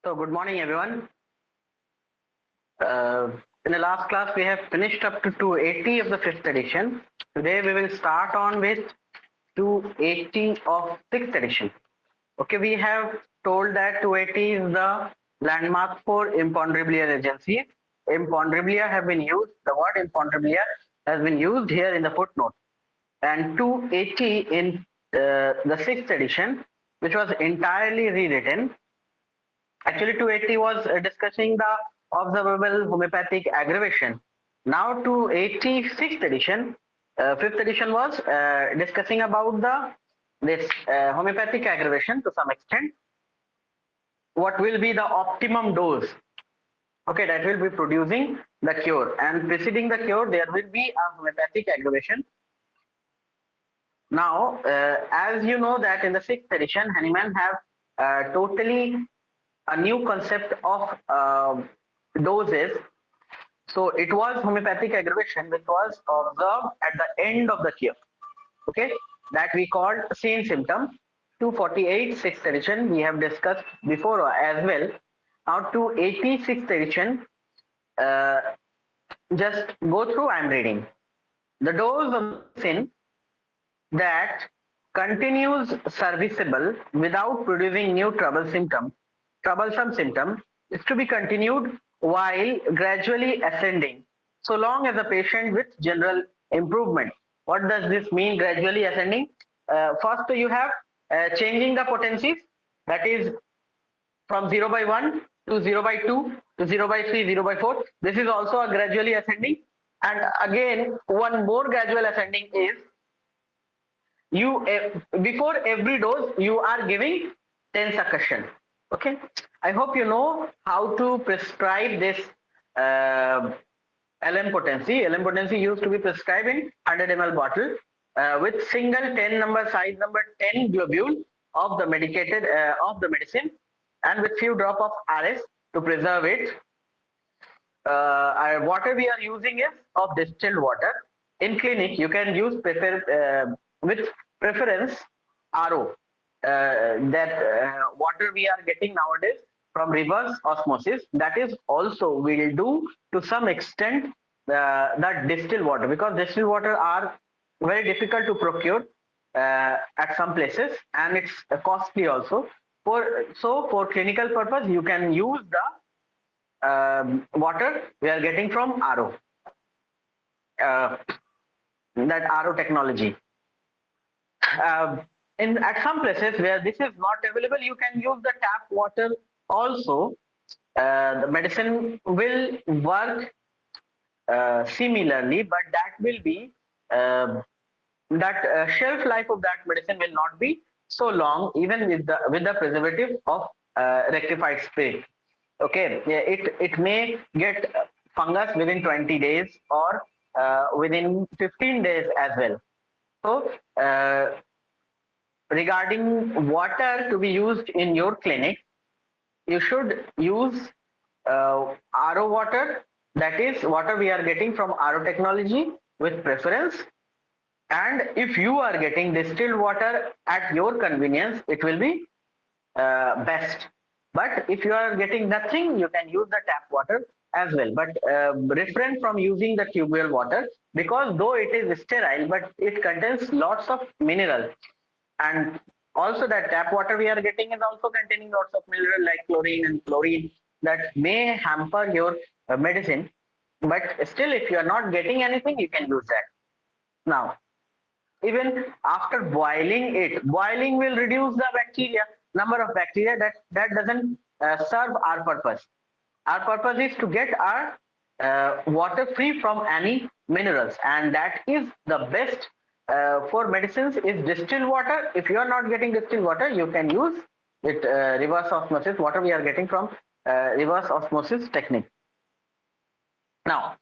So, good morning, everyone. Uh, in the last class, we have finished up to 280 of the fifth edition. Today, we will start on with 280 of sixth edition. Okay, we have told that 280 is the landmark for imponderabilia agencies. Imponderabilia have been used, the word imponderabilia has been used here in the footnote. And 280 in the sixth edition, which was entirely rewritten. Actually, 280 was discussing the observable homeopathic aggravation. Now, 286th edition, fifth edition was discussing about the this homeopathic aggravation to some extent. What will be the optimum dose? Okay, that will be producing the cure, and preceding the cure, there will be a homeopathic aggravation. Now, as you know that in the sixth edition, Hahnemann have totally a new concept of doses. So it was homeopathic aggravation which was observed at the end of the cure. Okay, that we called same symptom. 248 sixth edition we have discussed before as well. Now 286th edition, uh, just go through. I'm reading the dose of medicine that continues serviceable without producing new troublesome symptom is to be continued while gradually ascending, so long as the patient with general improvement. What does this mean, gradually ascending? First, you have changing the potencies, that is from 0 by 1 to 0 by 2 to 0 by 3, 0 by 4. This is also a gradually ascending. And again, one more gradual ascending is you before every dose you are giving 10 succussion. Okay, I hope you know how to prescribe this uh, lm potency. Lm potency used to be prescribed in 100 ml bottle with single 10 number size number 10 globule of the medicated of the medicine, and with few drop of rs to preserve it. Our water we are using is of distilled water. In clinic, you can use with preference RO. That water we are getting nowadays from reverse osmosis. That is also will do to some extent that distilled water, because distilled water are very difficult to procure at some places, and it's costly also. For clinical purpose, you can use the water we are getting from RO, uh, that RO technology. Uh, in at some places where this is not available, you can use the tap water also. The medicine will work similarly, but that will be that shelf life of that medicine will not be so long, even with the preservative of rectified spray. Okay, yeah, it may get fungus within 20 days or within 15 days as well. So regarding water to be used in your clinic, you should use RO water, that is water we are getting from RO technology with preference. And if you are getting distilled water at your convenience, it will be best. But if you are getting nothing, you can use the tap water as well. But refrain from using the tubular water, because though it is sterile, but it contains lots of minerals. And also that tap water we are getting is also containing lots of mineral like chlorine and chlorine that may hamper your medicine. But still, if you are not getting anything, you can use that. Now, even after boiling it, boiling will reduce the bacteria, number of bacteria that doesn't serve our purpose. Our purpose is to get our water free from any minerals, and that is the best for medicines is distilled water. If you are not getting distilled water, you can use it reverse osmosis, water we are getting from reverse osmosis technique. Now,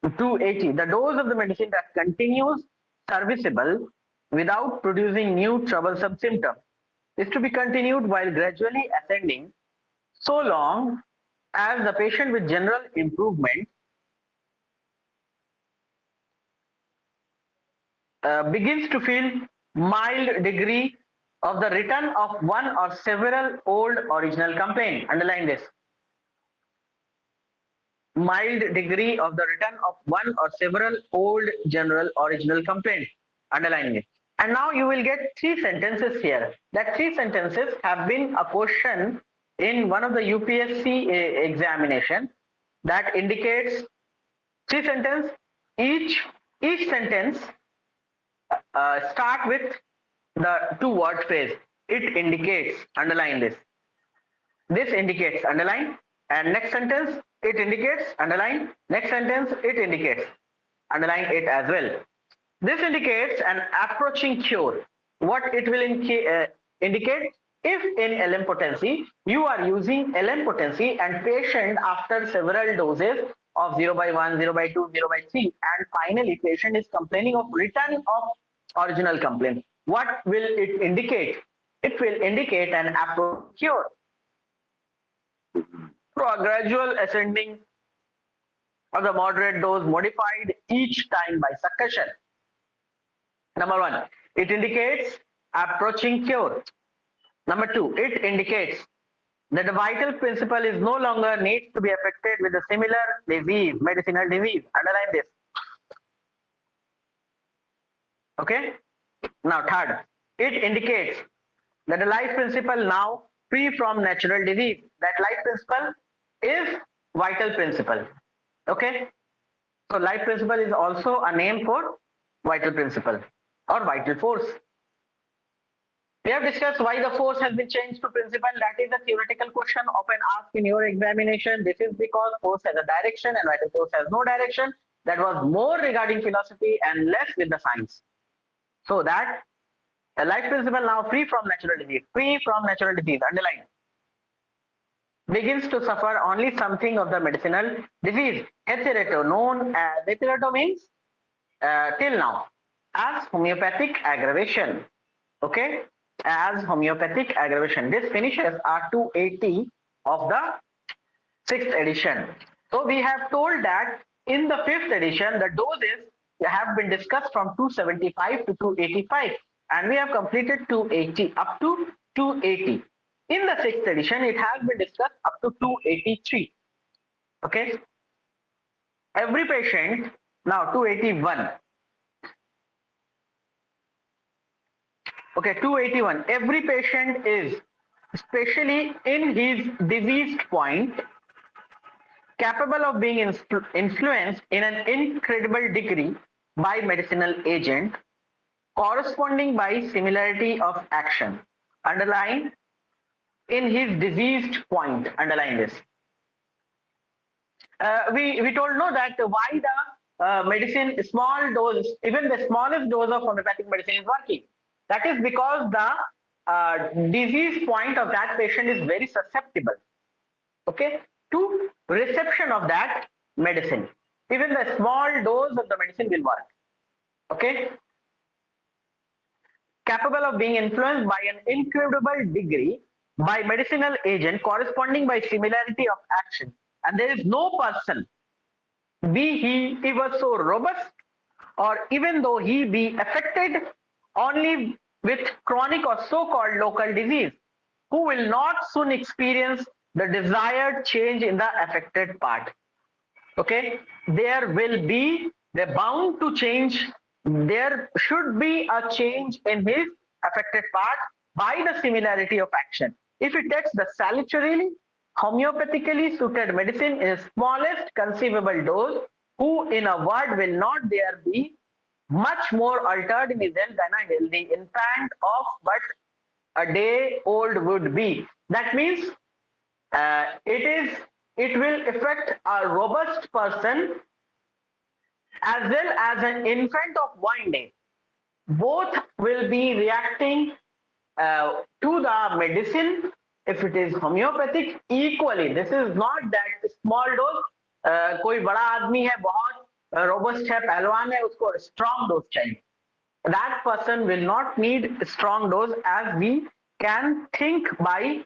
280, the dose of the medicine that continues serviceable without producing new troublesome symptoms is to be continued while gradually ascending, so long as the patient with general improvement begins to feel mild degree of the return of one or several old original complaint. Underline this. Mild degree of the return of one or several old general original complaint. Underline it. And now you will get three sentences here. That three sentences have been a question in one of the UPSC examination that indicates three sentences. Each sentence start with the two-word phrase. It indicates. Underline this. This indicates. Underline. And next sentence, it indicates. Underline. Next sentence, it indicates. Underline it as well. This indicates an approaching cure. What it will indicate? If in LM potency, you are using LM potency and patient after several doses of 0/1, 0/2, 0/3, and finally patient is complaining of return of original complaint. What will it indicate? It will indicate an approaching cure. So a gradual ascending of the moderate dose modified each time by succussion. Number one, it indicates approaching cure. Number two, it indicates that the vital principle is no longer needs to be affected with a similar disease, medicinal disease. Underline this. Okay. Now third, it indicates that the life principle now free from natural disease. That life principle is vital principle. Okay. So life principle is also a name for vital principle or vital force. We have discussed why the force has been changed to principle. That is a theoretical question often asked in your examination. This is because force has a direction and vital force has no direction. That was more regarding philosophy and less with the science. So that a life principle now free from natural disease, underline, begins to suffer only something of the medicinal disease. Hitherto known as, hitherto means till now, as homeopathic aggravation. Okay, as homeopathic aggravation. This finishes our 280 of the 6th edition. So we have told that in the 5th edition, the doses have been discussed from 275 to 285, and we have completed 280 up to 280. In the 6th edition, it has been discussed up to 283. Okay. Every patient, now 281. Okay, 281. Every patient is, especially in his diseased point, capable of being influenced in an incredible degree by medicinal agent, corresponding by similarity of action. Underline, in his diseased point. Underline this. We told no that why the medicine small dose, even the smallest dose of homeopathic medicine is working. That is because the disease point of that patient is very susceptible, okay, to reception of that medicine. Even the small dose of the medicine will work. Okay. Capable of being influenced by an incredible degree by medicinal agent corresponding by similarity of action. And there is no person, be he ever so robust, or even though he be affected only with chronic or so-called local disease, who will not soon experience the desired change in the affected part. Okay, they're bound to change. There should be a change in his affected part by the similarity of action. If he takes the salutary, homeopathically suited medicine in smallest conceivable dose, who in a word will not there be much more altered in his health than a healthy infant of but a day old would be. That means it will affect a robust person as well as an infant of 1 day. Both will be reacting to the medicine if it is homeopathic equally. This is not that small dose, कोई बड़ा आदमी है बहुत robust है पहलवान है उसको strong dose चाहिए. That person will not need strong dose, as we can think by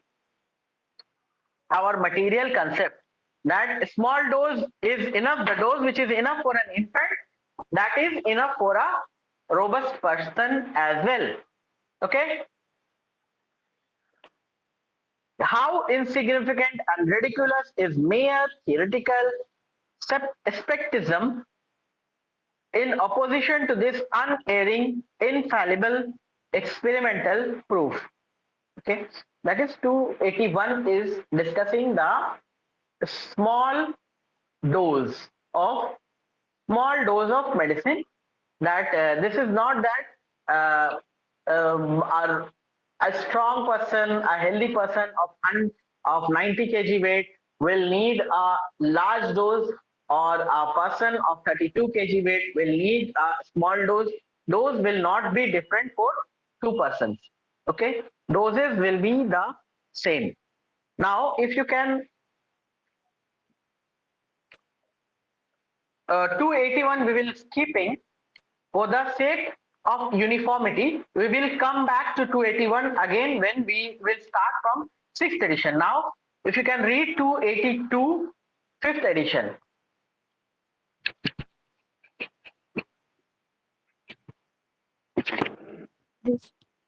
our material concept that small dose is enough. The dose which is enough for an infant, that is enough for a robust person as well. Okay. How insignificant and ridiculous is mere theoretical skepticism in opposition to this unerring, infallible experimental proof. Okay, that is 281 is discussing the small dose of medicine, that this is not that a strong person, a healthy person of 90 kg weight will need a large dose, or a person of 32 kg weight will need a small dose. Those will not be different for two persons. Okay, doses will be the same. Now, if you can, 281 we will skipping for the sake of uniformity. We will come back to 281 again when we will start from 6th edition. Now, if you can read 282 5th edition. This,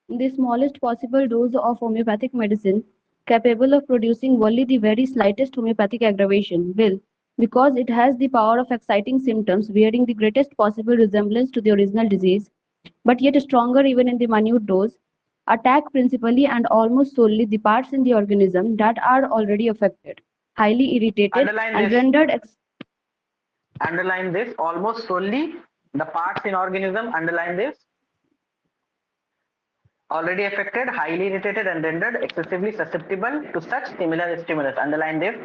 the smallest possible dose of homeopathic medicine capable of producing only the very slightest homeopathic aggravation will, because it has the power of exciting symptoms bearing the greatest possible resemblance to the original disease, but yet stronger even in the minute dose, attack principally and almost solely the parts in the organism that are already affected, highly irritated, Underline and this. rendered Underline this. Almost solely the parts in organism. Underline this. Already affected, highly irritated, and rendered excessively susceptible to such similar stimulus. Underline this.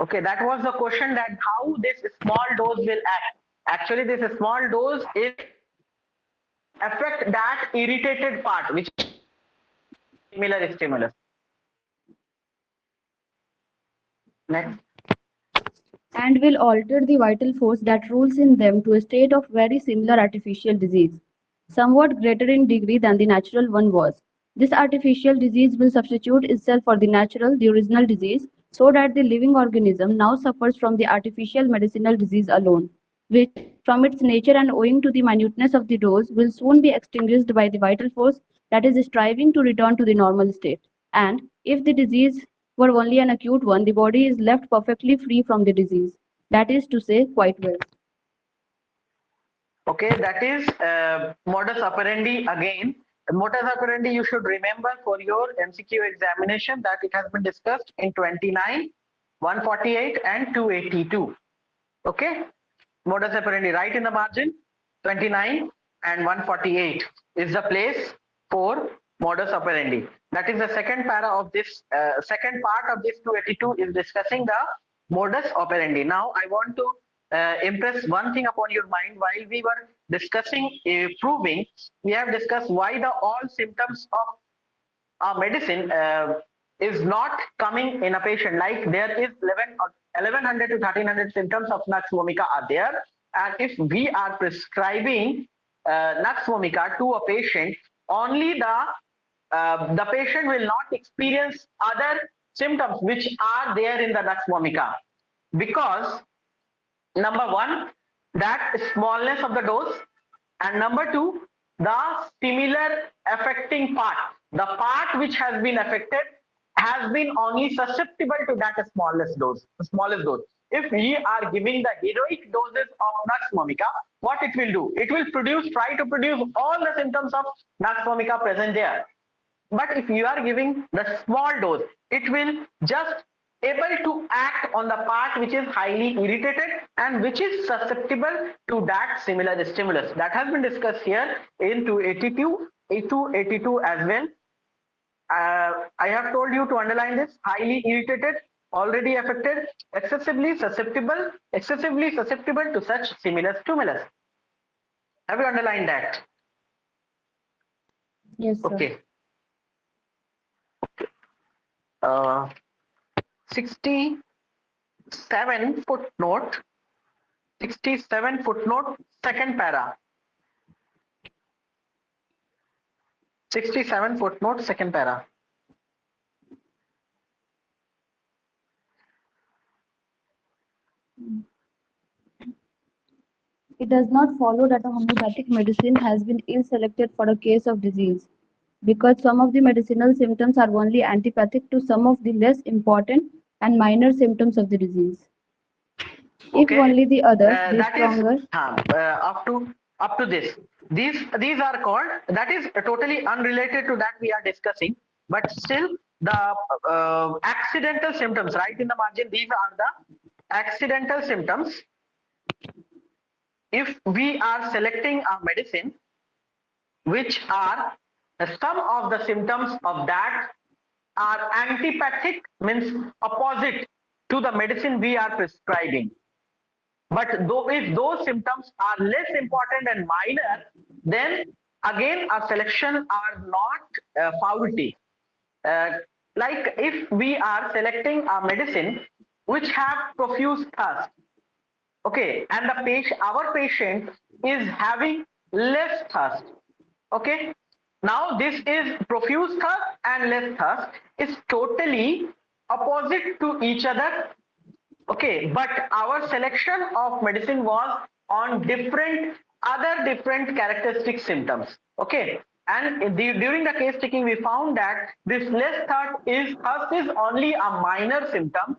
Okay, that was the question, that how this small dose will act. Actually, this small dose is affect that irritated part, which is similar stimulus. Next. and will alter the vital force that rules in them to a state of very similar artificial disease, somewhat greater in degree than the natural one was. This artificial disease will substitute itself for the natural, the original disease, so that the living organism now suffers from the artificial medicinal disease alone, which, from its nature and owing to the minuteness of the dose, will soon be extinguished by the vital force that is striving to return to the normal state. And if the disease were only an acute one, the body is left perfectly free from the disease. That is to say, quite well. Okay, that is modus operandi again. Modus operandi, you should remember for your MCQ examination, that it has been discussed in 29, 148 and 282. Okay, modus operandi right in the margin. 29 and 148 is the place for modus operandi. That is the second para of this, second part of this 282 is discussing the modus operandi. Now I want to impress one thing upon your mind. While we were discussing proving, we have discussed why the all symptoms of medicine is not coming in a patient. Like there is 1100 to 1300 symptoms of nux vomica are there, and if we are prescribing nux vomica to a patient, only the patient will not experience other symptoms which are there in the nux vomica, because number one, that smallness of the dose, and number two, the similar affecting part, the part which has been affected has been only susceptible to that smallest dose. If we are giving the heroic doses of nux vomica, what it will do, it will try to produce all the symptoms of nux vomica present there. But if you are giving the small dose, it will just able to act on the part which is highly irritated and which is susceptible to that similar stimulus. That has been discussed here in 282 as well. I have told you to underline this: highly irritated, already affected, excessively susceptible to such similar stimulus. Have you underlined that? Yes, sir. Okay. 60 67 footnote 67 footnote second para. 67 footnote second para. It does not follow that a homeopathic medicine has been ill selected for a case of disease, because some of the medicinal symptoms are only antipathic to some of the less important and minor symptoms of the disease. If Okay, only the others, the that is stronger. up to this. These are called, that is totally unrelated to that we are discussing, but still the accidental symptoms, right in the margin. These are the accidental symptoms. If we are selecting a medicine which are some of the symptoms of that are antipathic, means opposite to the medicine we are prescribing. But though if those symptoms are less important and minor, then again our selection are not faulty. Uh, like if we are selecting a medicine which have profuse thirst, okay, and our patient is having less thirst, okay. Now this is profuse thirst and less thirst is totally opposite to each other. Okay, but our selection of medicine was on different characteristic symptoms. Okay, and during the case taking, we found that this less thirst is only a minor symptom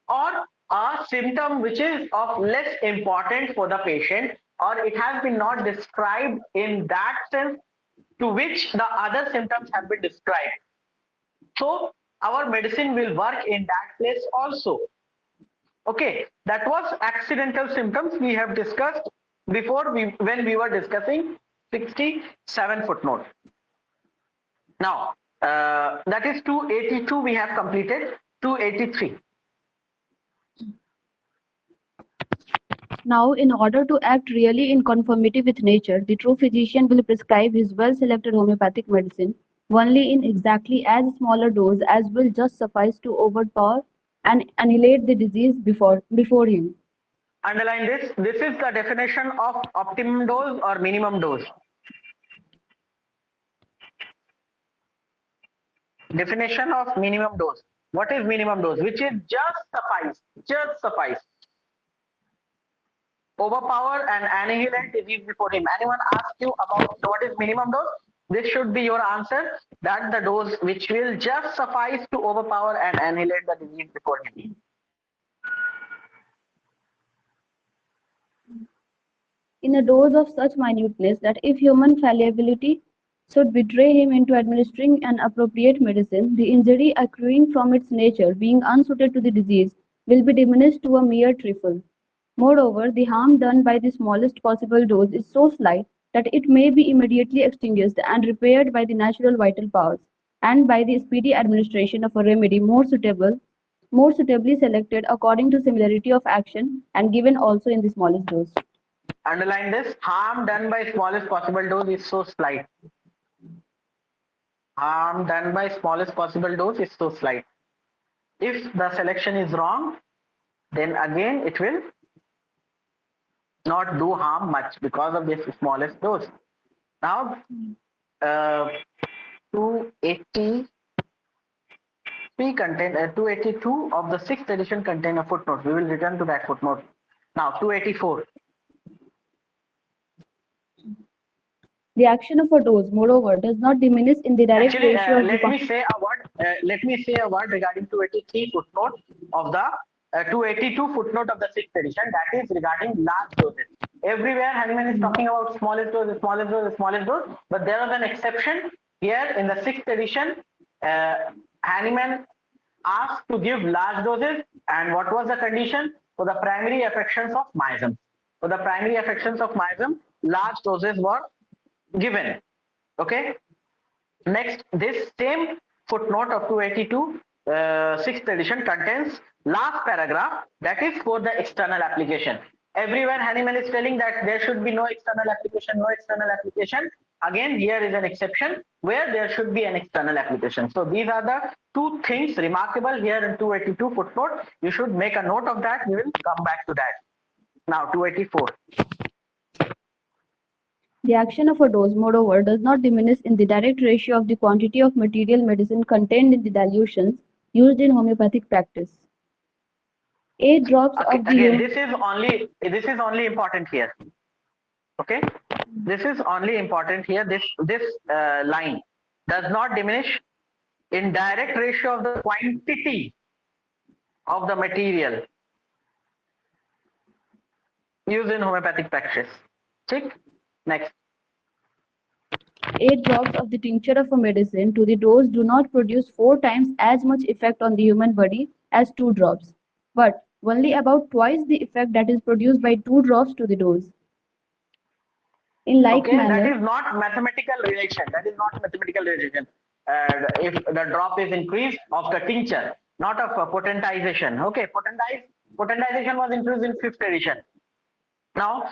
or a symptom which is of less importance for the patient, or it has been not described in that sense to which the other symptoms have been described. So our medicine will work in that place also. Okay, that was accidental symptoms we have discussed before when we were discussing 67 footnote. Now, that is 282 we have completed, 283. Now, in order to act really in conformity with nature, the true physician will prescribe his well-selected homeopathic medicine only in exactly as small a dose as will just suffice to overpower and annihilate the disease before him. Underline this. This is the definition of optimum dose or minimum dose. Definition of minimum dose. What is minimum dose? Which is just suffice. Overpower and annihilate disease before him. Anyone asks you about what is minimum dose? This should be your answer. That the dose which will just suffice to overpower and annihilate the disease before him. In a dose of such minuteness that if human fallibility should betray him into administering an appropriate medicine, the injury accruing from its nature, being unsuited to the disease, will be diminished to a mere trifle. Moreover, the harm done by the smallest possible dose is so slight that it may be immediately extinguished and repaired by the natural vital powers, and by the speedy administration of a remedy more suitably selected according to similarity of action, and given also in the smallest dose. Underline this. Harm done by smallest possible dose is so slight. Harm done by smallest possible dose is so slight. If the selection is wrong, then again it will not do harm much because of this smallest dose. Now, 283 contain 282 of the sixth edition contain a footnote. We will return to that footnote. Now, 284. The action of a dose, moreover, does not diminish in the direct Actually, ratio of the let me say a word. Let me say a word regarding 283 footnote of the 282 footnote of the sixth edition. That is regarding large doses. Everywhere Hahnemann is talking about smallest dose, smallest dose, smallest dose, but there was an exception here in the sixth edition. Hahnemann asked to give large doses, and what was the condition? For the primary affections of miasm. For the primary affections of miasm, large doses were given. Okay. Next, this same footnote of 282, sixth edition contains last paragraph, that is for the external application. Everywhere Hahnemann is telling that there should be no external application, no external application. Again, here is an exception where there should be an external application. So these are the two things remarkable here in 282 footnote. You should make a note of that. We will come back to that. Now 284. The action of a dose, moreover, does not diminish in the direct ratio of the quantity of material medicine contained in the dilutions used in homeopathic practice. 8 drops Okay, of the again, this is only important here. Okay, this is only important here. This line. does not diminish in direct ratio of the quantity of the material used in homeopathic practice. Check. Next. 8 drops of the tincture of a medicine to the dose do not produce 4 times as much effect on the human body as 2 drops, but only about twice the effect that is produced by 2 drops to the dose. In like Okay, that manner, is not mathematical relation. That is not mathematical relation. If the drop is increased of the tincture, not of potentization. Okay, potentization was introduced in 5th edition. Now,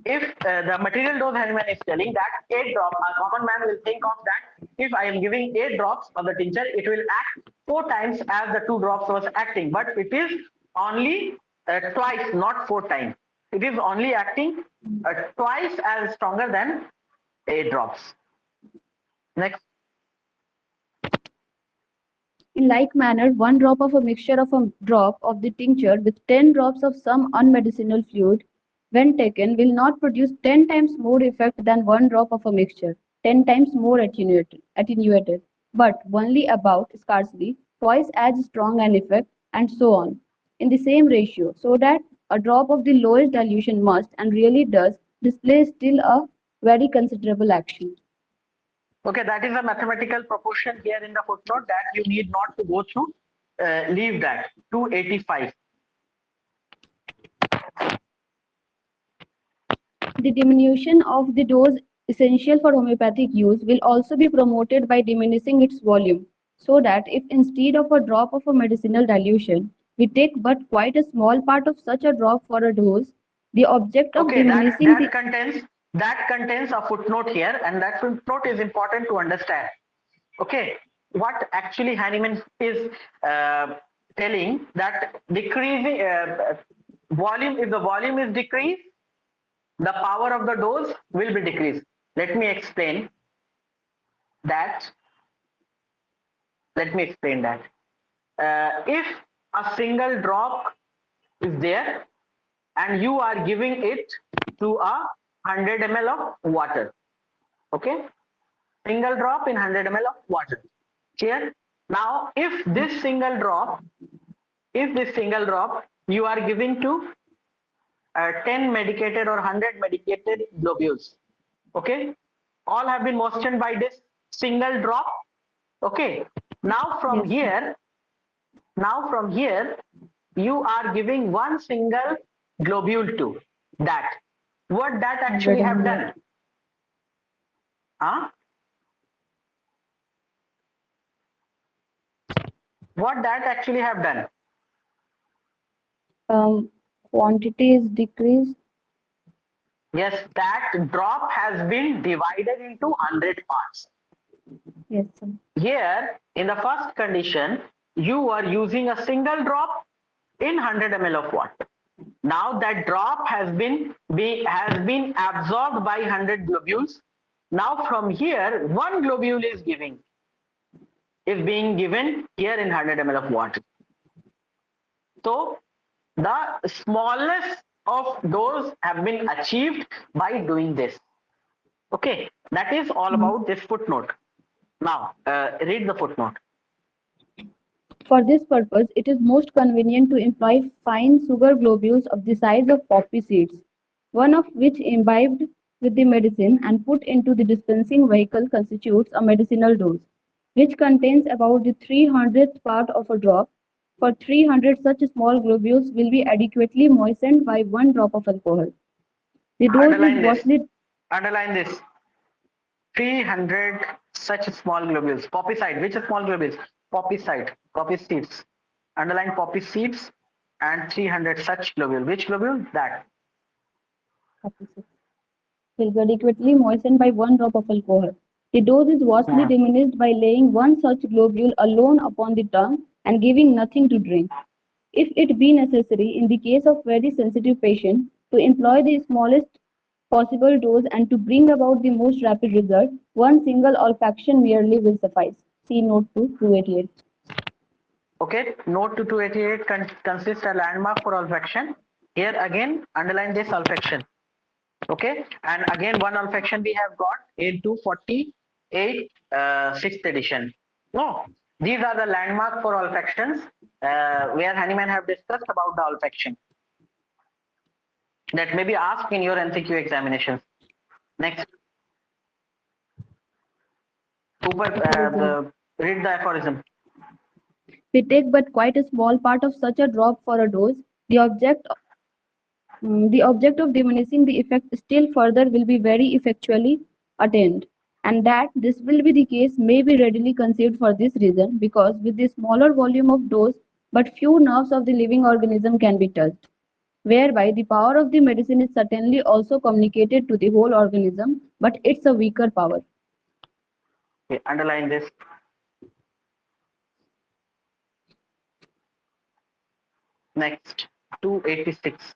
if the material dose Hahnemann is telling that 8 drops, a common man will think of that if I am giving 8 drops of the tincture, it will act 4 times as the 2 drops was acting, but it is only twice, not 4 times. It is only acting twice as stronger than 8 drops. Next. in like manner, 1 drop of a mixture of a drop of the tincture with 10 drops of some unmedicinal fluid, when taken, will not produce 10 times more effect than 1 drop of a mixture, 10 times more attenuated, but only about scarcely twice as strong an effect, and so on, in the same ratio, so that a drop of the lowest dilution must, and really does, display still a very considerable action. Okay, that is a mathematical proportion here in the footnote that you need not to go through. Leave that. 285. The diminution of the dose essential for homeopathic use will also be promoted by diminishing its volume, so that if instead of a drop of a medicinal dilution, we take but quite a small part of such a drop for a dose, the object of Okay, that diminishing the that contains a footnote here, and that footnote is important to understand. Okay, what actually Hahnemann is telling that decreasing volume, if the volume is decreased, the power of the dose will be decreased. Let me explain that. Let me explain that. If a single drop is there and you are giving it to a 100 ml of water, okay, single drop in 100 ml of water. Clear? Now, if this single drop you are giving to 10 medicated or 100 medicated globules, okay, all have been moistened by this single drop. Okay, now from yes, sir. here, you are giving one single globule to that. What that 100 actually have ml. done? Huh? What that actually have done? Quantity is decreased. Yes, that drop has been divided into 100 parts. Yes, sir. Here, in the first condition, you are using a single drop in 100 ml of water. Now that drop has been absorbed by 100 globules. Now from here, one globule is being given here in 100 ml of water. So the smallest of those have been achieved by doing this. Okay, that is all Mm. about this footnote. Now, read the footnote. For this purpose, it is most convenient to employ fine sugar globules of the size of poppy seeds, one of which imbibed with the medicine and put into the dispensing vehicle constitutes a medicinal dose, which contains about the 300th part of a drop. For 300 such small globules will be adequately moistened by 1 drop of alcohol. The dose is Underline this. vastly Underline this. 300 such small globules. Poppy side. Which small globules? Poppy side. Poppy seeds. Underline poppy seeds and 300 such globule. Which globule? That. will be adequately moistened by 1 drop of alcohol. The dose is vastly Hmm. diminished by laying one such globule alone upon the tongue and giving nothing to drink. If it be necessary, in the case of very sensitive patient, to employ the smallest possible dose and to bring about the most rapid result, one single olfaction merely will suffice. See note to 288. Okay. Note to 288 consists a landmark for olfaction. Here again, underline this olfaction. Okay. And again, one olfaction we have got in 240 8, 6th edition. No, these are the landmark for olfactions where Honeyman have discussed about the olfaction that may be asked in your MCQ examinations. Next, Aphorism. read the aphorism. We take but quite a small part of such a drop for a dose. The object of diminishing the effect still further will be very effectually attained. And that this will be the case may be readily conceived for this reason, because with the smaller volume of dose, but few nerves of the living organism can be touched, whereby the power of the medicine is certainly also communicated to the whole organism, but it's a weaker power. Okay, underline this. Next, 286.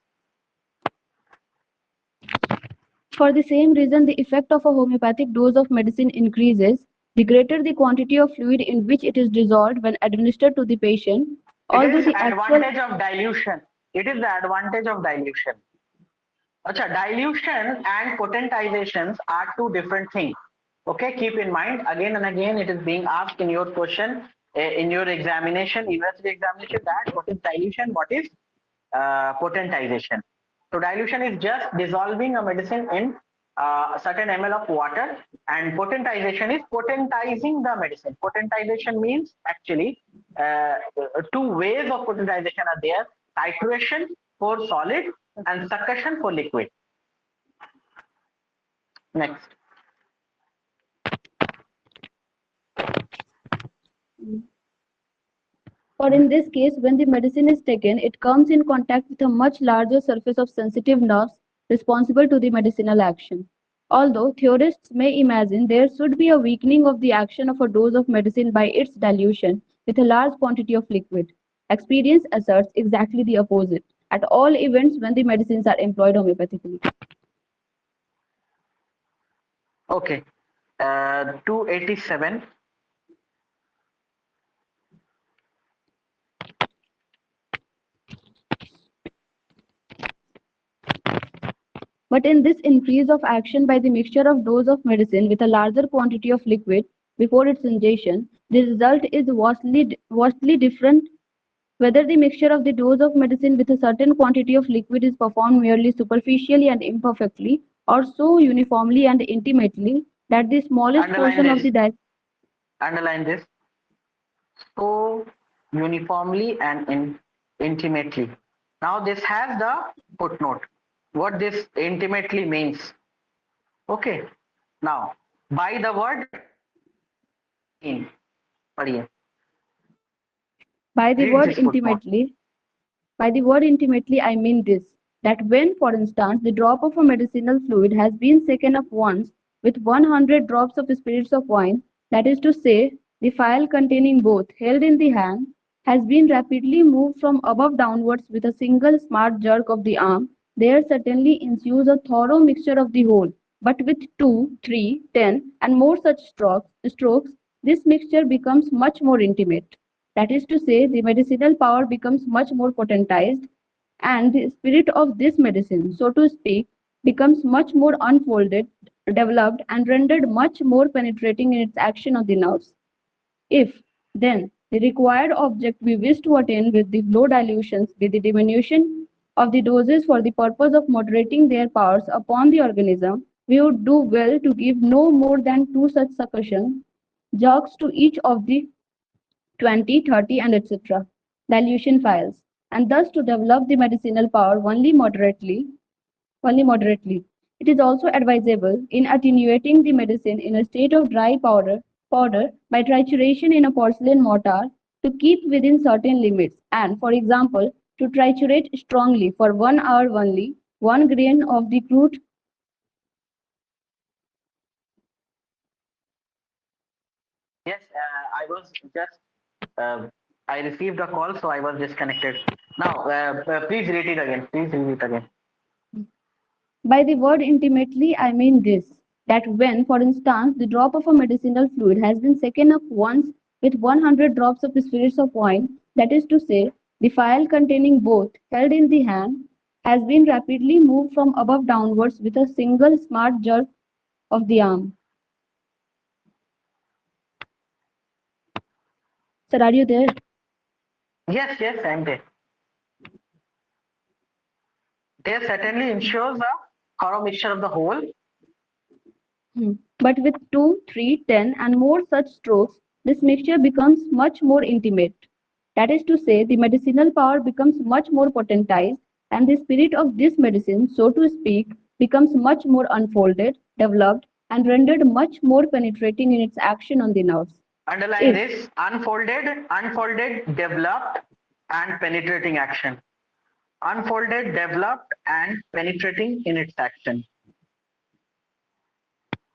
For the same reason, the effect of a homeopathic dose of medicine increases the greater the quantity of fluid in which it is dissolved when administered to the patient, It although is the actual advantage of dilution. It is the advantage of dilution. Acha, dilution and potentizations are two different things. Okay, keep in mind again and again it is being asked in your question, in your examination, university examination, that what is dilution, what is potentization. So dilution is just dissolving a medicine in a certain ml of water, and potentization is potentizing the medicine. Potentization means actually two ways of potentization are there: titration for solid and succussion for liquid. Next. For in this case, when the medicine is taken, it comes in contact with a much larger surface of sensitive nerves responsible to the medicinal action. Although theorists may imagine there should be a weakening of the action of a dose of medicine by its dilution with a large quantity of liquid, experience asserts exactly the opposite, at all events when the medicines are employed homeopathically. Okay. 287. But in this increase of action by the mixture of dose of medicine with a larger quantity of liquid before its ingestion, the result is vastly different whether the mixture of the dose of medicine with a certain quantity of liquid is performed merely superficially and imperfectly, or so uniformly and intimately that the smallest Underline portion of this. the diet. Underline this. So uniformly and intimately. Now this has the footnote. What this intimately means. Okay. Now by the word in. पढ़िए. By the Read word this footnote. intimately, By the word intimately, I mean this, that when, for instance, the drop of a medicinal fluid has been shaken up once with 100 drops of spirits of wine, that is to say, the phial containing both, held in the hand, has been rapidly moved from above downwards with a single smart jerk of the arm, there certainly ensues a thorough mixture of the whole, but with 2, 3, 10, and more such strokes, this mixture becomes much more intimate. That is to say, the medicinal power becomes much more potentized, and the spirit of this medicine, so to speak, becomes much more unfolded, developed, and rendered much more penetrating in its action on the nerves. If, then, the required object we wish to attain with the low dilutions be the diminution of the doses for the purpose of moderating their powers upon the organism, we would do well to give no more than two such succussion jerks to each of the 20, 30, and etc. dilution phials, and thus to develop the medicinal power only moderately. It is also advisable in attenuating the medicine in a state of dry powder by trituration in a porcelain mortar to keep within certain limits, and, for example, to triturate strongly for 1 hour only 1 grain of the crude. Yes, I was just. I received a call, so I was disconnected. Now, please read it again. Please read it again. By the word intimately, I mean this, that when, for instance, the drop of a medicinal fluid has been shaken up once with 100 drops of spirits of wine, that is to say, the phial containing both, held in the hand, has been rapidly moved from above downwards with a single smart jerk of the arm. Sir, are you there? Yes, yes, I'm there. There certainly ensures a thorough mixture of the whole. But with 2, 3, 10, and more such strokes, this mixture becomes much more intimate. That is to say, the medicinal power becomes much more potentized, and the spirit of this medicine, so to speak, becomes much more unfolded, developed, and rendered much more penetrating in its action on the nerves. Underline If this: unfolded, developed, and penetrating action. Unfolded, developed, and penetrating in its action.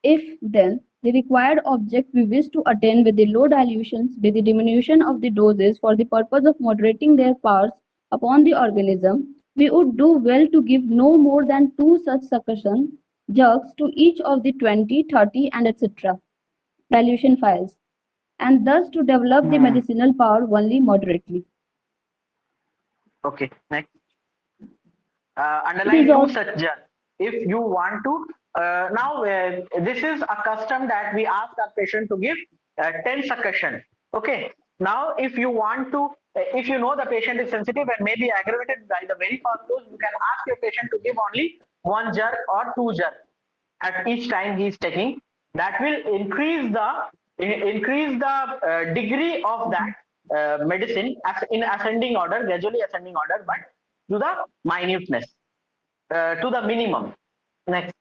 If, then, the required object we wish to attain with the low dilutions be the diminution of the doses for the purpose of moderating their powers upon the organism, we would do well to give no more than 2 such succussion jerks to each of the 20, 30, and etc. dilution files, and thus to develop the Hmm. medicinal power only moderately. Okay, next. It is Underline two also such jars. If you want to, now this is a custom that we ask our patient to give 10 succussion. Okay. Now, if you want to, if you know the patient is sensitive and may be aggravated by the very fast dose, you can ask your patient to give only one jerk or two jerk at each time he is taking. That will increase the degree of that medicine as in ascending order, gradually ascending order, but to the minuteness, to the minimum. Next.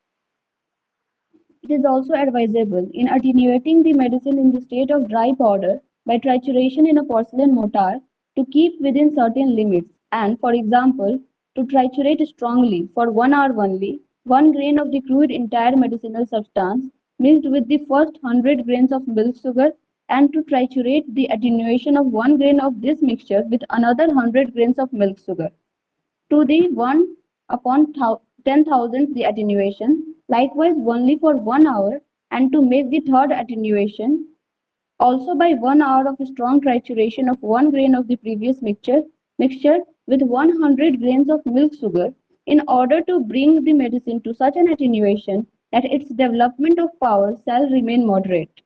It is also advisable in attenuating the medicine in the state of dry powder by trituration in a porcelain mortar to keep within certain limits and, for example, to triturate strongly for 1 hour only 1 grain of the crude entire medicinal substance mixed with the first 100 grains of milk sugar and to triturate the attenuation of 1 grain of this mixture with another 100 grains of milk sugar to the 1 upon 10,000 the attenuation, likewise only for 1 hour, and to make the third attenuation also by 1 hour of strong trituration of 1 grain of the previous mixture with 100 grains of milk sugar in order to bring the medicine to such an attenuation that its development of power shall remain moderate.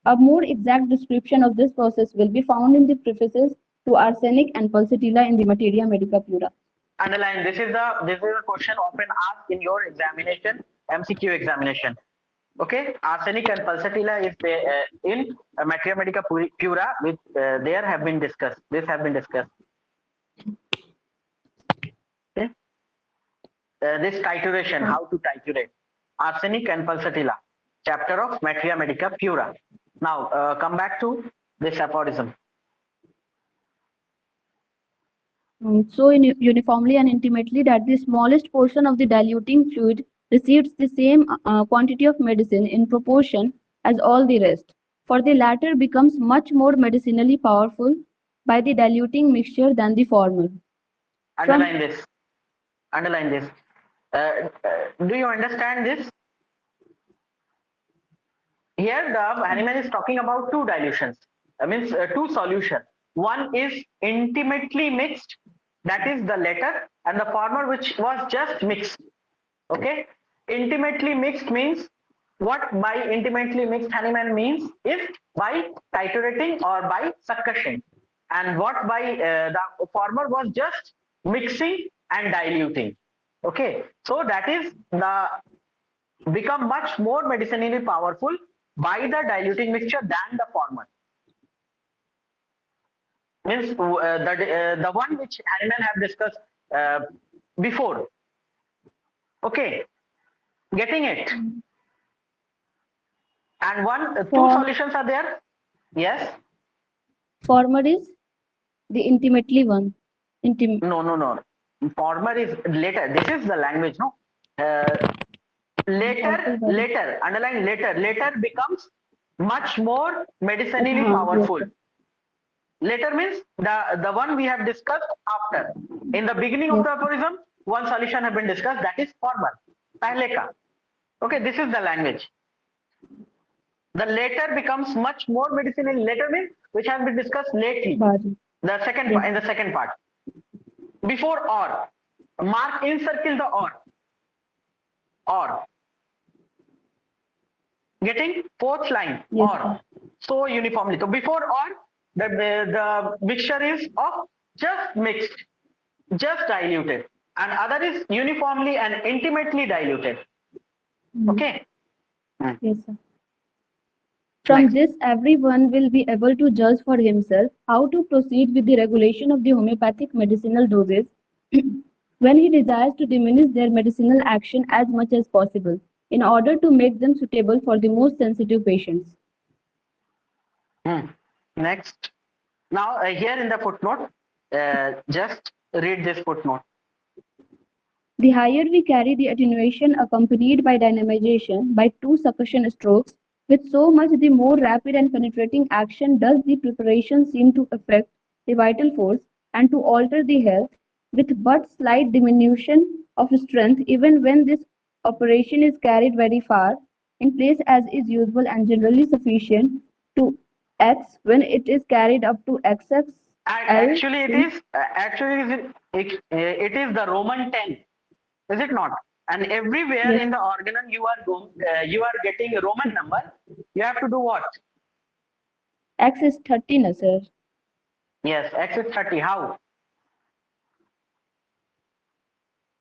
A more exact description of this process will be found in the prefaces to Arsenic and Pulsatilla in the Materia Medica Pura. Underline. This is a question often asked in your examination, MCQ examination. Okay, arsenic and pulsatilla is in Materia Medica Pura, which there have been discussed. This have been discussed. Okay, this tituration, how to titurate arsenic and pulsatilla, chapter of Materia Medica Pura. Now, come back to this aphorism. So uniformly and intimately that the smallest portion of the diluting fluid receives the same quantity of medicine in proportion as all the rest, for the latter becomes much more medicinally powerful by the diluting mixture than the former. Underline From this. Underline this. Do you understand this? Here, the Hahnemann is talking about two dilutions. That means two solutions. One is intimately mixed, that is the latter, and the former, which was just mixed. Okay, intimately mixed means what? By intimately mixed, Hahnemann means if by titurating or by succussion, and what by the former was just mixing and diluting. Okay, so that is the become much more medicinally powerful by the diluting mixture than the former. Means the one which Hahnemann have discussed uh, before. Okay, getting it. And two for solutions are there. Yes. former is the intimately one. Intim No, no, no. Former is later. This is the language, no. Uh, also very later. Underline later. Later becomes much more medicinally yes, powerful. sir. Later means the one we have discussed after. In the beginning of Yes, the aphorism, one solution have been discussed. That is former. Pehle ka. Okay, this is the language. The later becomes much more medicinally. Later means which has been discussed lately. Bari. The second Yes, in the second part. Before or. Mark encircle the or. Getting fourth line yes, sir. or. So uniformly. So before or that the mixture is of just mixed, just diluted, and other is uniformly and intimately diluted. Okay. Hmm. Yes, sir. From Next. this, everyone will be able to judge for himself how to proceed with the regulation of the homeopathic medicinal doses when he desires to diminish their medicinal action as much as possible in order to make them suitable for the most sensitive patients. Hmm. Next. Now, here in the footnote, just read this footnote. The higher we carry the attenuation accompanied by dynamization by two succussion strokes, with so much the more rapid and penetrating action does the preparation seem to affect the vital force and to alter the health, with but slight diminution of strength even when this operation is carried very far, in place as is usual and generally sufficient to X when it is carried up to XXL. Actually, it is it is the Roman 10, is it not? And everywhere Yes, in the organon you are getting a Roman number. You have to do what? X is 30, na, sir. Yes, x is 30. How?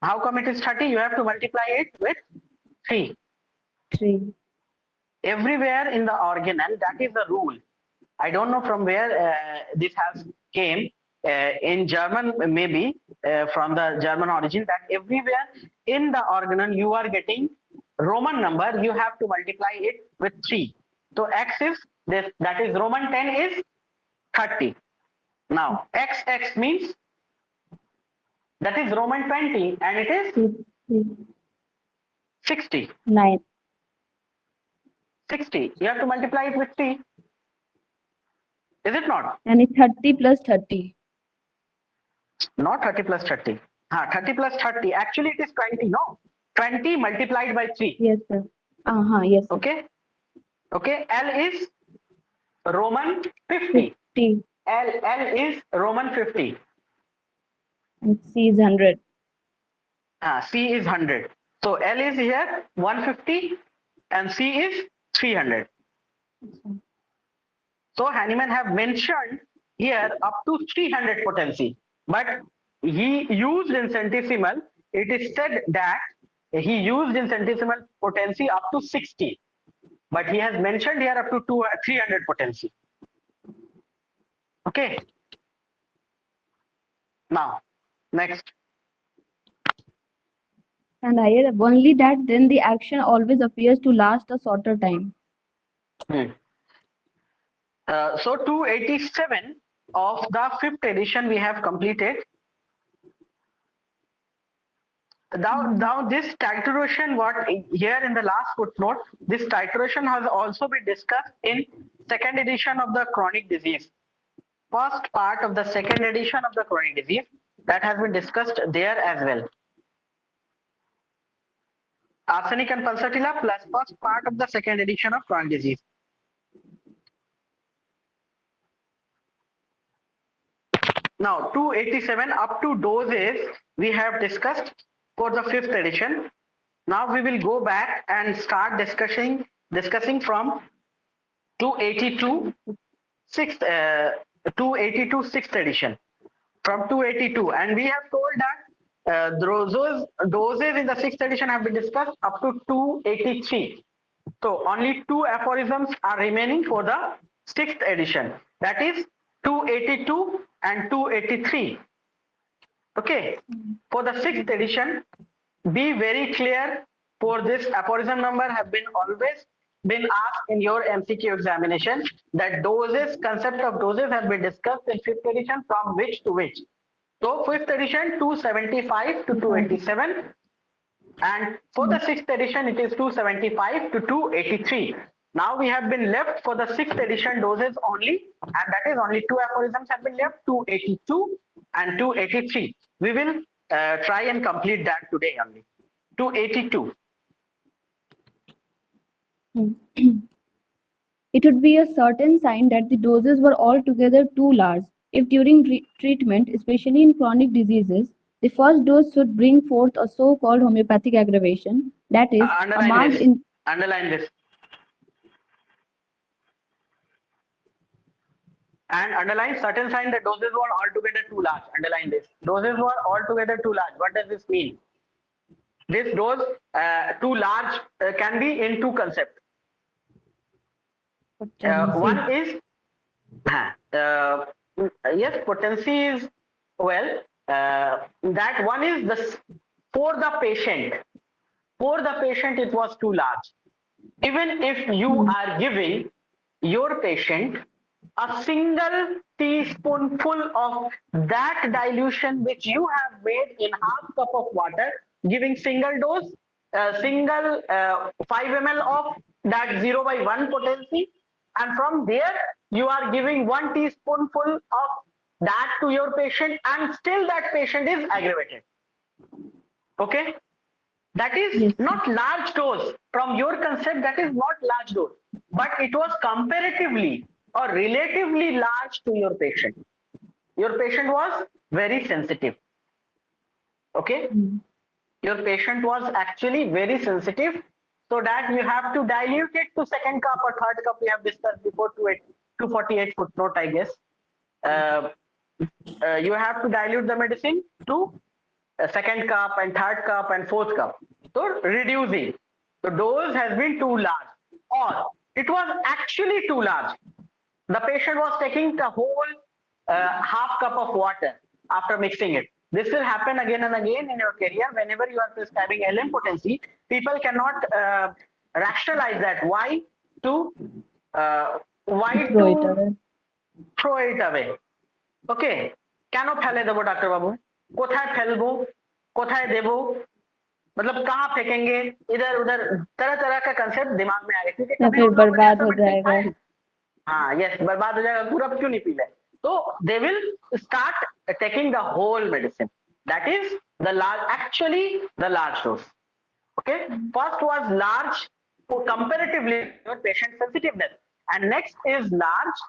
How come it is 30? You have to multiply it with 3. 3. Everywhere in the organon, that is the rule. I don't know from where this has came. In German, maybe from the German origin, that everywhere in the organon you are getting Roman number. You have to multiply it with 3. So x is this. That is Roman 10 is 30. Now x means that is Roman 20, and it is 60. 9. 60. You have to multiply it with 3. Is it not? And it's 30 plus 30. Not 30 plus 30. 30 plus 30. Actually, it is 20. No. 20 multiplied by 3. Yes, sir. Yes, sir. Okay. Okay. L is Roman 50. 50. L is Roman 50. And C is 100. C is 100. So L is here 150 and C is 300. So Hahnemann have mentioned here up to 300 potency, but he used in centesimal. It is said that he used in centesimal potency up to 60, but he has mentioned here up to 300 potency. Okay. Now, next. And higher, only that then the action always appears to last a shorter time. Hmm. So 287 of the 5th edition we have completed. Now this titration, what here in the last footnote, this titration has also been discussed in 2nd edition of the chronic disease. First part of the 2nd edition of the chronic disease, that has been discussed there as well. Arsenic and pulsatilla plus first part of the 2nd edition of chronic disease. Now 287 up to doses we have discussed for the 5th edition. Now we will go back and start discussing from 282 6th edition, from 282, and we have told that doses in the 6th edition have been discussed up to 283. So only 2 aphorisms are remaining for the 6th edition, that is 282 and 283. Okay, for the 6th edition, be very clear. For this aphorism number have been always been asked in your MCQ examination, that doses, concept of doses have been discussed in 5th edition from which to which. So 5th edition 275 to 287, and for the 6th edition it is 275 to 283. Now we have been left for the 6th edition doses only, and that is only 2 aphorisms have been left, 282 and 283. We will try and complete that today only. 282. It would be a certain sign that the doses were altogether too large if during treatment, especially in chronic diseases, the first dose should bring forth a so-called homeopathic aggravation, that is, a Underline marked this. in Underline this. And underline certain sign the doses were altogether too large. Underline this. Doses were altogether too large. What does this mean? This dose too large can be in two concepts. Potency. One is uh, yes, potency is well. That one is the for the patient. For the patient, it was too large. Even if you are giving your patient a single teaspoonful of that dilution which you have made in half cup of water, giving single dose, single 5 ml of that 0 by 1 potency, and from there you are giving 1 teaspoonful of that to your patient, and still that patient is aggravated. Okay, that is Yes, sir. not large dose. From your concept, that is not large dose, but it was comparatively or relatively large to your patient. Your patient was very sensitive. Okay, Mm. your patient was actually very sensitive, so that you have to dilute it to second cup or third cup. We have discussed before, to 248 footnote, I guess. uh, you have to dilute the medicine to a second cup and third cup and fourth cup. So reducing. The dose has been too large, or it was actually too large. The patient was taking the whole half cup of water after mixing it. This will happen again and again in your career. Whenever you are prescribing LM potency, people cannot rationalize that. Uh, why Throw it to away. throw it away? ওকে, কেন ফেলে দেবো doctor বাবু? কোথায় ফেলবো? কোথায় देबो? मतलब कहाँ फेंकेंगे? इधर उधर तरह तरह का कंसेप्ट दिमाग में आ गया, क्योंकि या कभी फिर उन लोगों ने बर्बाद ऐसा हो मेडिसिन जाएगा। खाया है। हाँ, यस, बर्बाद हो जाएगा, पूरा क्यों नहीं पी ले? तो they will start taking the whole medicine. That is the large, actually the large dose. Okay, first was large for comparatively your patient sensitiveness, and next is large,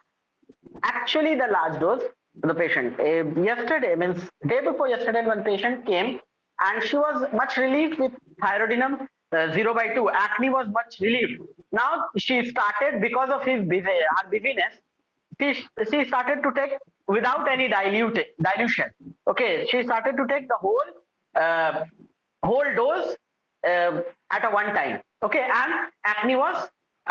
actually the large dose to the patient. Yesterday, means day before yesterday, one patient came and she was much relieved with thyroidinum 0 by 2. Acne was much relieved. Now she started, because of his her busyness, she started to take without any dilution. Okay, she started to take the uh, whole dose at a one time. Okay, and acne was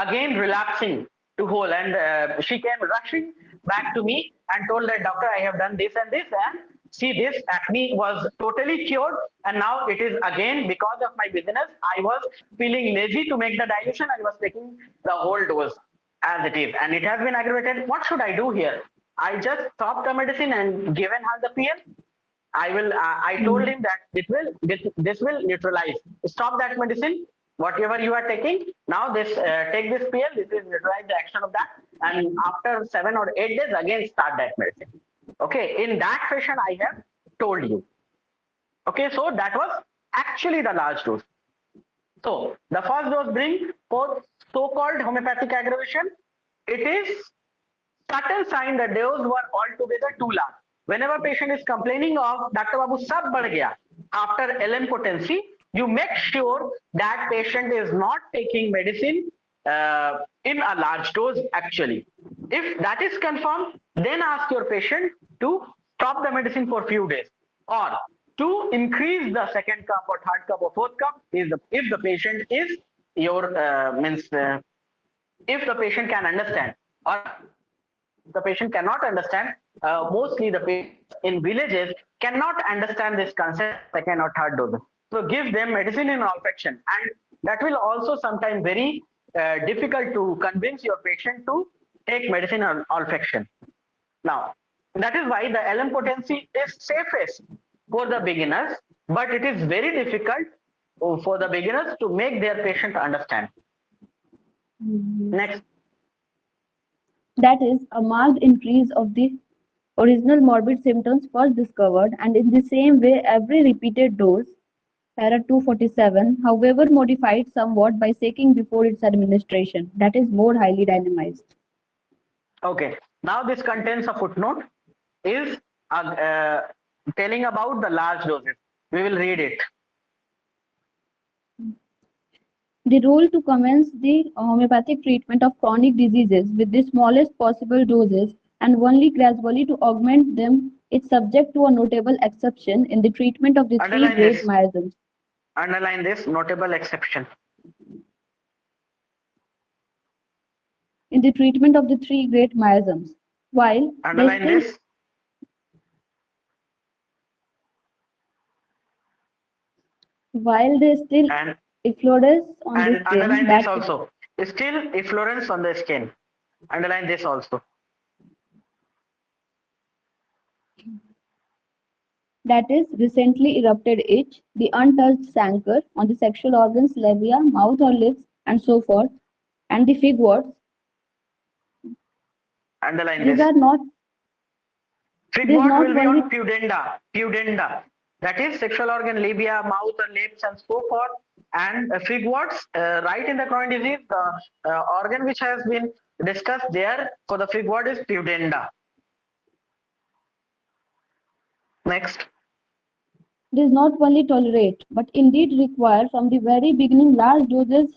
again relapsing to whole, and she came rushing back to me and told that, doctor, I have done this and this, and see, this acne was totally cured, and now it is again because of my business. I was feeling lazy to make the dilution. I was taking the whole dose as it is, and it has been aggravated. What should I do here? I just stopped the medicine and given her the PL. I told Mm. him that this will neutralize. Stop that medicine, whatever you are taking. Now this take this PL. This is neutralize the action of that, and after 7 or 8 days, again start that medicine. Okay, in that fashion, I have told you. Okay, so that was actually the large dose. So the first dose bring for so-called homeopathic aggravation. It is subtle sign that dose were altogether too large. Whenever patient is complaining of Dr. Babu sab बढ़ गया after LM potency, you make sure that patient is not taking medicine in a large dose actually. If that is confirmed, then ask your patient to stop the medicine for few days, or to increase the second cup or third cup or fourth cup if the patient is your means if the patient can understand, or the patient cannot understand. Mostly the patients in villages cannot understand this concept second or third dose. So give them medicine in olfaction, and that will also sometimes very difficult to convince your patient to take medicine on olfaction. Now, that is why the LM potency is safest for the beginners, but it is very difficult for the beginners to make their patient understand. Mhm. Next. That is a marked increase of the original morbid symptoms first discovered, and in the same way, every repeated dose, para 247, however modified somewhat by shaking before its administration, that is more highly dynamized. Okay. Now this contains a footnote is telling about the large doses. We will read it. The rule to commence the homeopathic treatment of chronic diseases with the smallest possible doses and only gradually to augment them is subject to a notable exception in the treatment of the three Underline great this. miasms. Underline this notable exception. In the treatment of the three great miasms, while they Underline still this. while they still And effloresce on the skin underline this also. Still efflorescence on the skin. Underline this also. that is recently erupted itch, the untouched chancre on the sexual organs, labia, mouth or lips, and so forth, and the fig warts. Underline These this. are not these Figwort not will be only on pudenda. Pudenda. That is sexual organ, labia, mouth, or lips, and so forth. And figworts, right in the chronic disease, the organ which has been discussed there for the figwort is pudenda. Next. It is not only tolerate, but indeed require from the very beginning large doses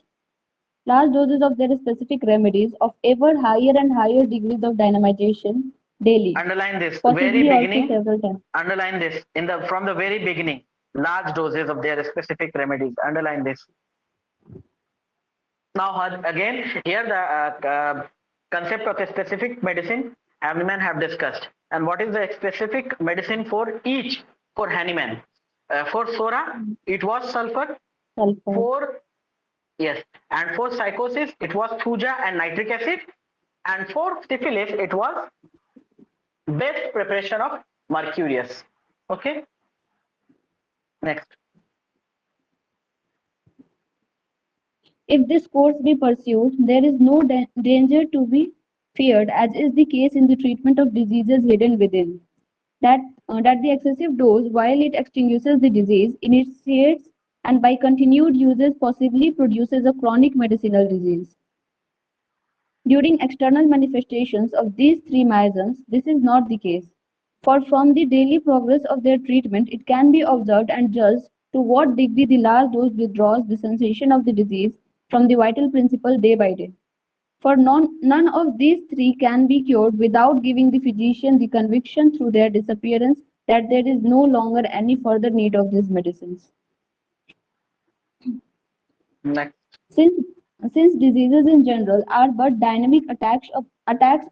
of their specific remedies of ever higher and higher degrees of dynamization daily, Underline this. Very possibly also beginning. several times. Underline this. In the from the very beginning, large doses of their specific remedies. Underline this. Now again, here the concept of a specific medicine Hahnemann have discussed. And what is the specific medicine for each for Hahnemann? For Sora, it was sulfur. Sulfur. For yes, and for psychosis, it was thuja and nitric acid. And for syphilis, it was best preparation of mercurius. Okay, next. If this course be pursued, there is no danger to be feared, as is the case in the treatment of diseases hidden within. That the excessive dose, while it extinguishes the disease, initiates and by continued uses possibly produces a chronic medicinal disease. During external manifestations of these three miasms, this is not the case, for from the daily progress of their treatment it can be observed and judged to what degree the large dose withdraws the sensation of the disease from the vital principle day by day. For none of these three can be cured without giving the physician the conviction through their disappearance that there is no longer any further need of these medicines. Next. Since, since diseases in general are but dynamic attacks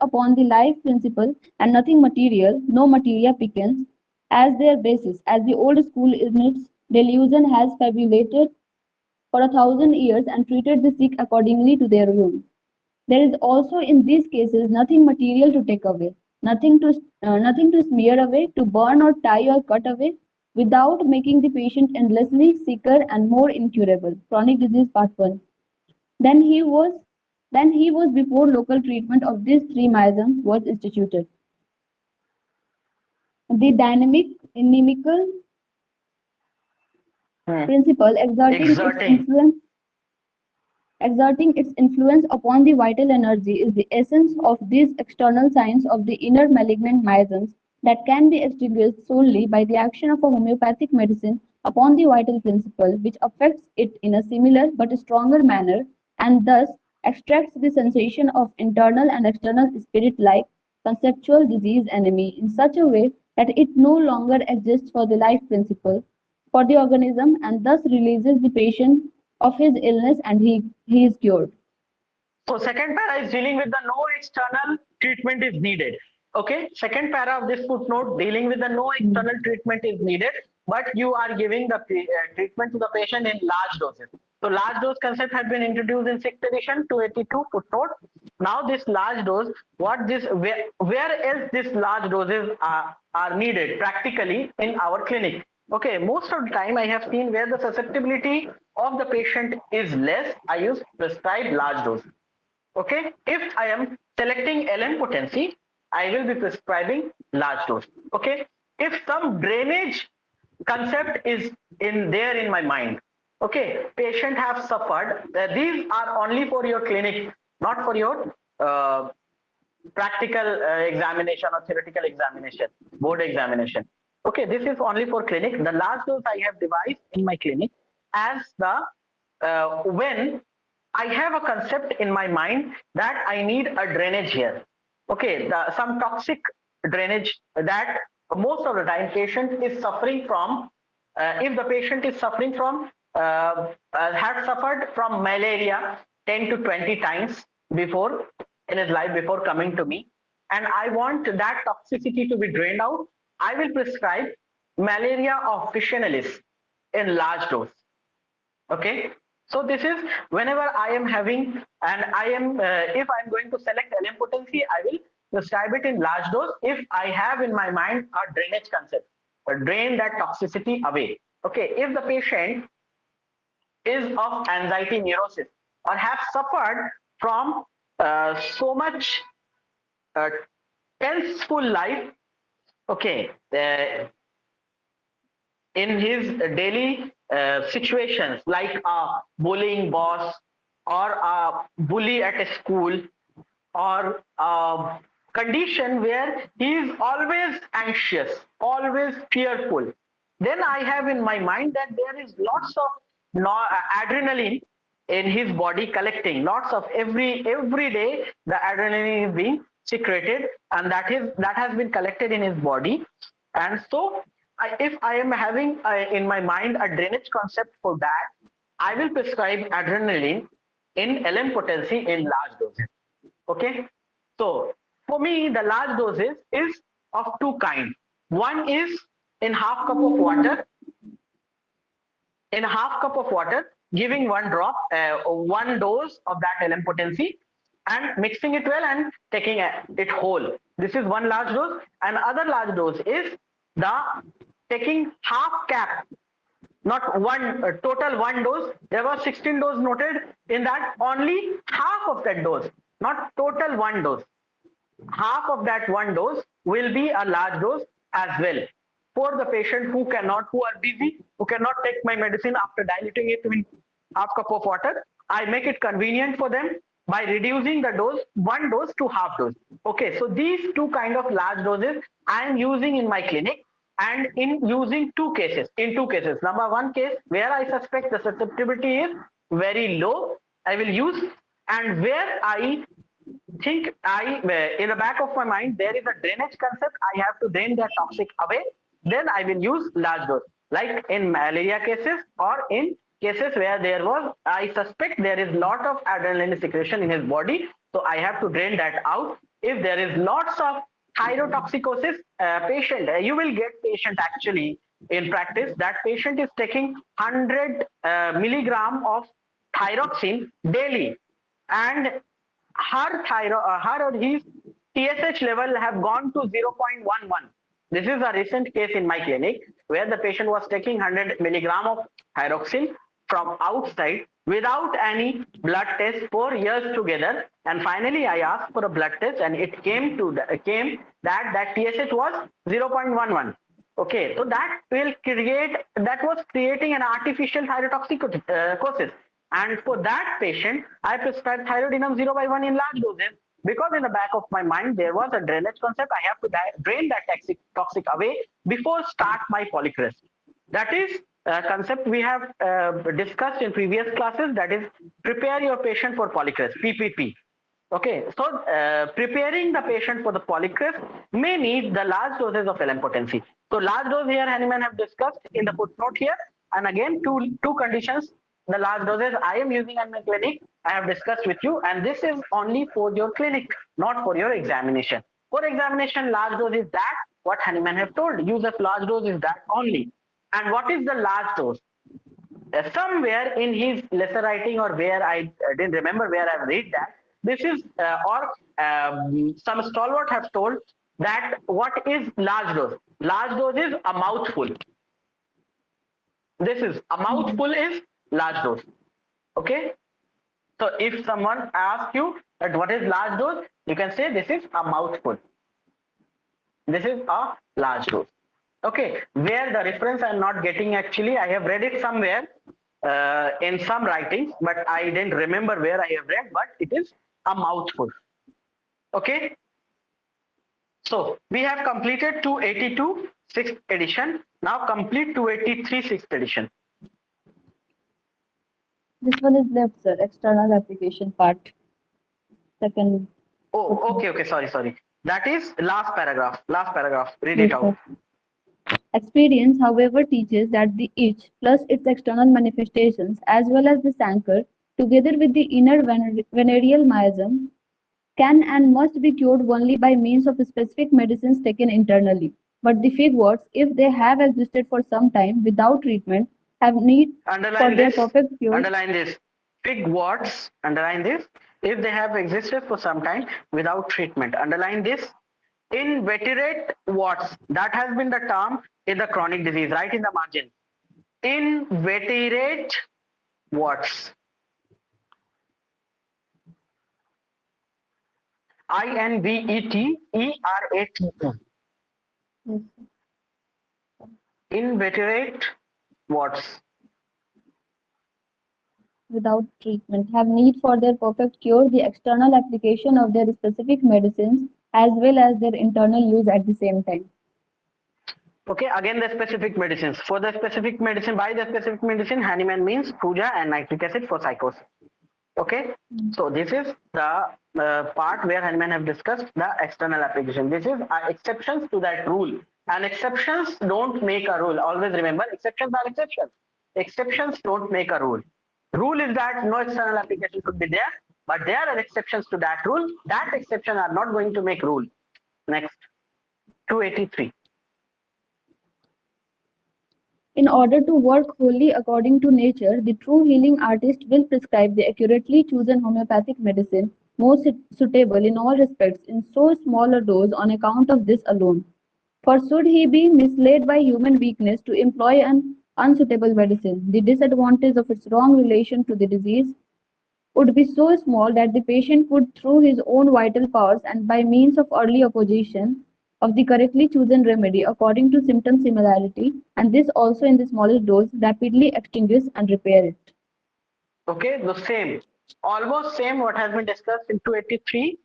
upon the life principle and nothing material, no materia pickens, as their basis, as the old school in its delusion has fabulated for 1,000 years and treated the sick accordingly to their will. There is also in these cases nothing material to take away, nothing to smear away, to burn or tie or cut away, without making the patient endlessly sicker and more incurable. Chronic disease part 1. Then he was then he was before local treatment of these three miasms was instituted. The dynamic inimical Hmm. principle Exerting. exerting its influence upon the vital energy is the essence of these external signs of the inner malignant miasms that can be extinguished solely by the action of a homeopathic medicine upon the vital principle, which affects it in a similar but stronger manner, and thus extracts the sensation of internal and external spirit like conceptual disease enemy in such a way that it no longer exists for the life principle for the organism and thus releases the patient of his illness and he is cured. So second para is dealing with the no external treatment is needed. Okay. Second para of this footnote dealing with the no Hmm. external treatment is needed, but you are giving the treatment to the patient in large doses. So large dose concept had been introduced in 6th edition 282 footnote. Now this large dose, where else this large doses are needed practically in our clinic. Okay, most of the time I have seen where the susceptibility of the patient is less, I use prescribed large dose. Okay, if I am selecting LN potency, I will be prescribing large dose. Okay, if some drainage concept is in there in my mind, okay, patient have suffered, these are only for your clinic, not for your practical examination or theoretical examination, board examination. Okay, this is only for clinic. The last dose I have devised in my clinic as the when I have a concept in my mind that I need a drainage here. Okay, some toxic drainage that most of the time patient is suffering from. If the patient is suffering from, had suffered from malaria 10 to 20 times before in his life before coming to me, and I want that toxicity to be drained out, I will prescribe malaria officinalis in large dose. Okay, so this is whenever I am having, and I am if I'm going to select LM potency, I will prescribe it in large dose if I have in my mind a drainage concept, drain that toxicity away. Okay, if the patient is of anxiety neurosis or have suffered from so much uh, tenseful life, okay, in his daily situations like a bullying boss or a bully at a school or a condition where he is always anxious, always fearful, then I have in my mind that there is lots of adrenaline in his body collecting, lots of every day the adrenaline is being secreted, and that has been collected in his body. And so if I am having in my mind a drainage concept for that, I will prescribe adrenaline in LM potency in large doses. Okay, so for me the large doses is of two kinds. One is in half cup of water, in a half cup of water, giving one drop, one dose of that LM potency, and mixing it well and taking it whole. This is one large dose. And other large dose is the taking half cap, not one total one dose. There was 16 dose noted in that, only half of that dose, not total one dose. Half of that one dose will be a large dose as well for the patient who cannot, who are busy, who cannot take my medicine after diluting it in half cup of water. I make it convenient for them by reducing the dose, one dose to half dose. Okay, so these two kind of large doses I am using in my clinic, and in using two cases, in two cases. Number one case where I suspect the susceptibility is very low, I will use, and where I think in the back of my mind, there is a drainage concept. I have to drain that toxic away. Then I will use large dose, like in malaria cases or in cases where there was, I suspect there is lot of adrenaline secretion in his body. So I have to drain that out. If there is lots of thyrotoxicosis patient, you will get patient actually in practice that patient is taking 100 milligram of thyroxine daily, and her or his TSH level have gone to 0.11. This is a recent case in my clinic where the patient was taking 100 milligram of thyroxine from outside without any blood test for years together. And finally, I asked for a blood test, and it came that TSH was 0.11. Okay, so that will create, that was creating an artificial thyrotoxicosis. And for that patient, I prescribed thyroidinum 0/1 in large doses because in the back of my mind, there was a drainage concept. I have to drain that toxic away before start my polycrest. That is a concept we have discussed in previous classes. That is prepare your patient for polycrest, PPP. Okay, so preparing the patient for the polycrest may need the large doses of LM potency. So large dose here, Hanneman have discussed in the footnote here. And again, two conditions, the large doses I am using in my clinic, I have discussed with you. And this is only for your clinic, not for your examination. For examination, large dose is that, what Hanneman have told. Use of large dose is that only. And what is the large dose? Somewhere in his lesser writing, or where I didn't remember where I read that, this is some stalwart have told that what is large dose? Large dose is a mouthful. This is a mouthful is large dose. Okay. So if someone asks you that what is large dose, you can say this is a mouthful. This is a large dose. Okay, where the reference I'm not getting actually, I have read it somewhere in some writings, but I didn't remember where I have read, but it is a mouthful. Okay, so we have completed 282 6th edition. Now complete 283 6th edition. This one is left, sir. External application part. Second. Oh, Okay. okay. Sorry. That is last paragraph. Last paragraph. Read it Yes, out. sir. Experience, however, teaches that the itch plus its external manifestations, as well as the chancre, together with the inner venereal miasm, can and must be cured only by means of specific medicines taken internally. But the figworts, if they have existed for some time without treatment, have need for Underline their this. perfect cure. Underline this. Fig words. Underline this. If they have existed for some time without treatment. Underline this. Inveterate warts. That has been the term in the chronic disease, right in the margin. Inveterate warts. Inveterate. Yes, Inveterate warts. without treatment, have need for their perfect cure, the external application of their specific medicines, as well as their internal use at the same time. Okay, again the specific medicines. For the specific medicine, by the specific medicine, Hahnemann means puja and nitric acid for psychosis. Okay, Mm. so this is the part where Hahnemann have discussed the external application. This is exceptions to that rule. And exceptions don't make a rule. Always remember, exceptions are exceptions. Exceptions don't make a rule. Rule is that no external application could be there, but there are exceptions to that rule. That exception are not going to make rule. Next, 283. In order to work wholly according to nature, the true healing artist will prescribe the accurately chosen homeopathic medicine most suitable in all respects in so small a dose on account of this alone. For should he be misled by human weakness to employ an unsuitable medicine, the disadvantage of its wrong relation to the disease would be so small that the patient could, through his own vital powers and by means of early opposition of the correctly chosen remedy according to symptom similarity, and this also in the smallest dose, rapidly extinguish and repair it. Okay, the same, almost same what has been discussed in 283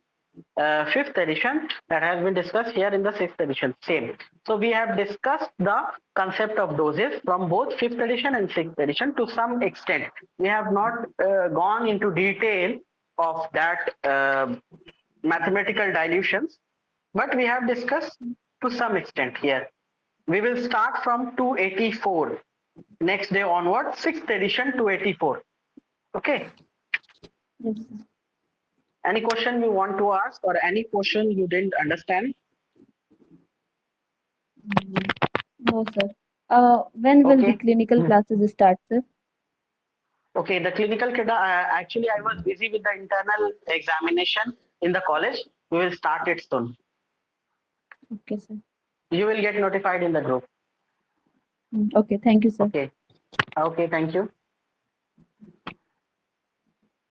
fifth edition that has been discussed here in the sixth edition. Same. So we have discussed the concept of doses from both fifth edition and sixth edition to some extent. We have not gone into detail of that mathematical dilutions, but we have discussed to some extent here. We will start from 284 next day onward, sixth edition 284. Okay. Yes, sir. Any question you want to ask or any question you didn't understand? Mm, no, sir. When will the Okay. clinical Hmm. classes start, sir? Okay, the clinical actually I was busy with the internal examination in the college. We will start it soon. Okay, sir. You will get notified in the group. Okay, thank you, sir. Okay. Okay, thank you.